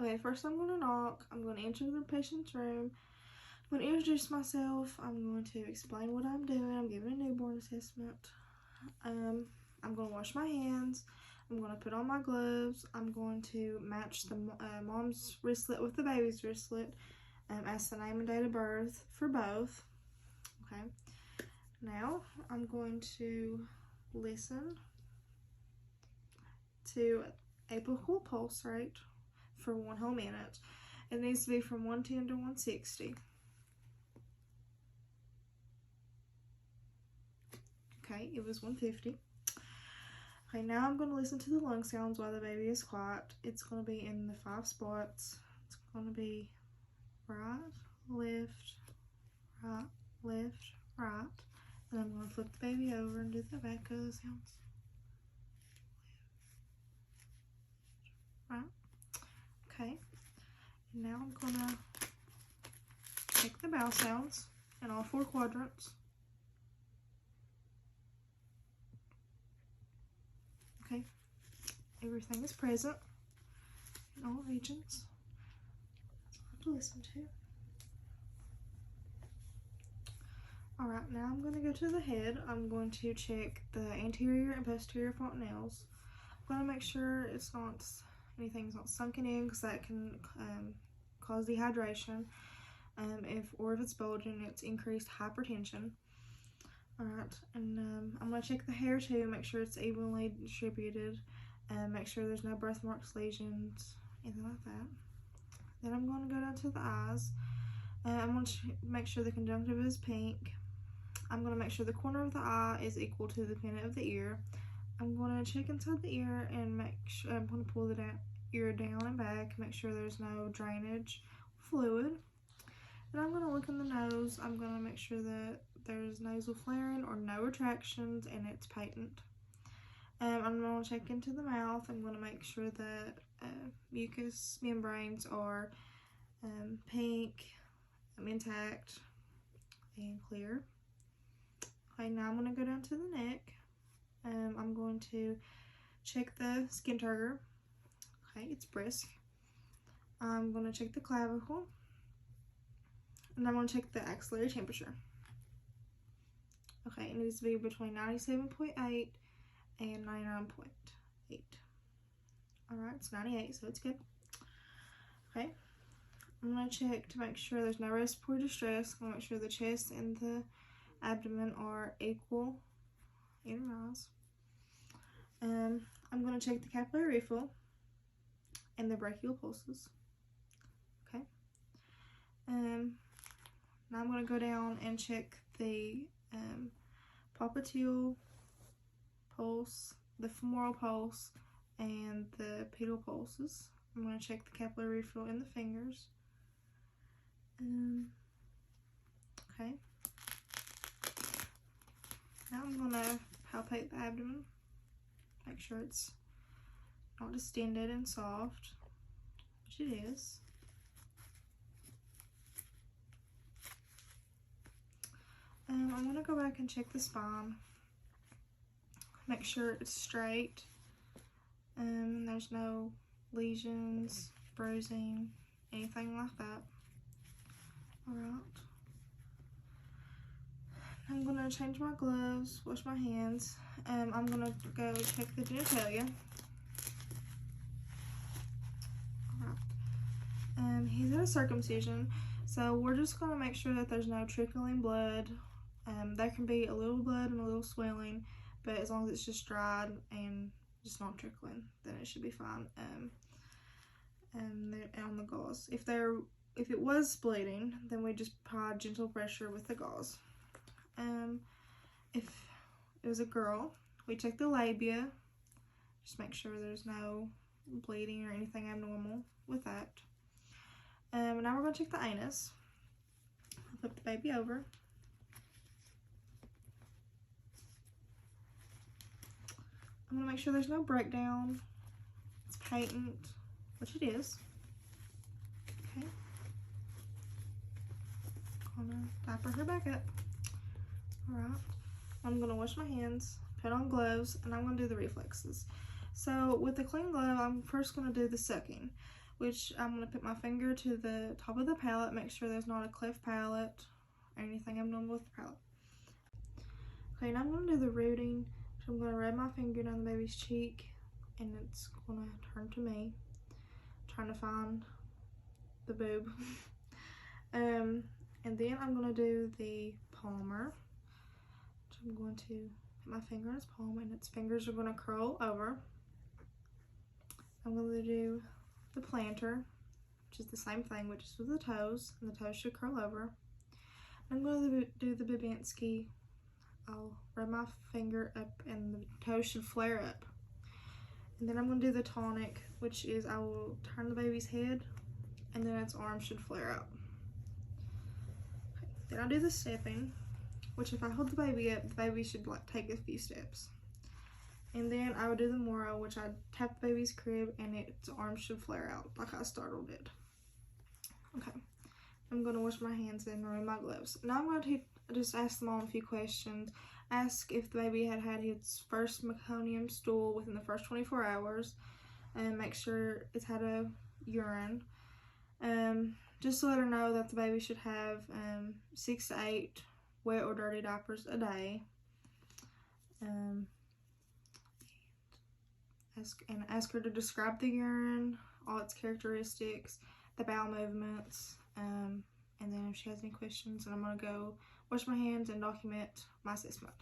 Okay, first I'm going to knock. I'm going to enter the patient's room. I'm going to introduce myself. I'm going to explain what I'm doing. I'm giving a newborn assessment. I'm going to wash my hands. I'm going to put on my gloves. I'm going to match the mom's wristlet with the baby's wristlet. Ask the name and date of birth for both. Okay. Now I'm going to listen to apical pulse rate for 1 whole minute. It needs to be from 110 to 160. Okay, it was 150. Okay, now I'm going to listen to the lung sounds while the baby is quiet. It's going to be in the 5 spots. It's going to be right, left, right, left, right. And I'm going to flip the baby over and do the back of the sounds. Right. Okay. And now I'm going to check the bowel sounds in all 4 quadrants. Okay. Everything is present in all regions. That's what I have to listen to. Alright, now I'm going to go to the head. I'm going to check the anterior and posterior fontanelles. I'm going to make sure anything's not sunken in, because that can cause dehydration. Or if it's bulging, it's increased hypertension. Alright, and I'm going to check the hair too, make sure it's evenly distributed, and make sure there's no birthmarks, lesions, anything like that. Then I'm going to go down to the eyes. I'm going to make sure the conjunctiva is pink. I'm going to make sure the corner of the eye is equal to the pennant of the ear. I'm going to check inside the ear and make sure, I'm going to pull the ear down and back, make sure there's no drainage fluid. Then I'm going to look in the nose. I'm going to make sure that there's nasal flaring or no retractions and it's patent. I'm going to check into the mouth. I'm going to make sure that mucous membranes are pink, intact, and clear. Okay, now I'm going to go down to the neck. I'm going to check the skin turgor. Okay, it's brisk. I'm going to check the clavicle. And I'm going to check the axillary temperature. Okay, it needs to be between 97.8 and 99.8. Alright, it's 98, so it's good. Okay, I'm going to check to make sure there's no respiratory distress. I'm going to make sure the chest and the abdomen are equal in rise. I'm going to check the capillary refill and the brachial pulses. Okay. Now I'm going to go down and check the popliteal pulse, the femoral pulse, and the pedal pulses. I'm going to check the capillary refill in the fingers. Okay. Now I'm going to palpate the abdomen, make sure it's not distended and soft, which it is. I'm going to go back and check the spine, make sure it's straight, there's no lesions, bruising, anything like that. Alright. I'm going to change my gloves, wash my hands. I'm going to go check the genitalia. Alright. He's had a circumcision, so we're just going to make sure that there's no trickling blood. There can be a little blood and a little swelling, but as long as it's just dried and just not trickling, then it should be fine. And on the gauze, if it was bleeding, then we just apply gentle pressure with the gauze. If it was a girl, we check the labia, just make sure there's no bleeding or anything abnormal with that. Now we're going to check the anus. I'll flip the baby over. I'm going to make sure there's no breakdown. It's patent, which it is. Okay. I'm going to diaper her back up. Alright. I'm going to wash my hands, put on gloves, and I'm going to do the reflexes. So with a clean glove, I'm first going to do the sucking. which I'm going to put my finger to the top of the palate, make sure there's not a cleft palate or anything abnormal with the palate. Okay, now I'm going to do the rooting. So I'm going to rub my finger down the baby's cheek, and it's going to turn to me, trying to find the boob. And then I'm going to do the palmar. So I'm going to put my finger on his palm, and its fingers are going to curl over. I'm going to do the plantar, which is the same thing, which is with the toes, and the toes should curl over. I'm going to do the Babinski. I'll rub my finger up, and the toes should flare up. And then I'm going to do the tonic, which is I will turn the baby's head, and then its arms should flare up. Okay. Then I'll do the stepping, which if I hold the baby up, the baby should like take a few steps. And then I would do the Moro, which I tap the baby's crib and its arms should flare out like I startled it. Okay, I'm going to wash my hands and remove my gloves. Now I'm going to just ask the mom a few questions. Ask if the baby had had its first meconium stool within the first 24 hours. And make sure it's had a urine. Just to let her know that the baby should have 6 to 8 wet or dirty diapers a day. Ask her to describe the urine, all its characteristics, the bowel movements, and then if she has any questions, then I'm going to go wash my hands and document my assessment.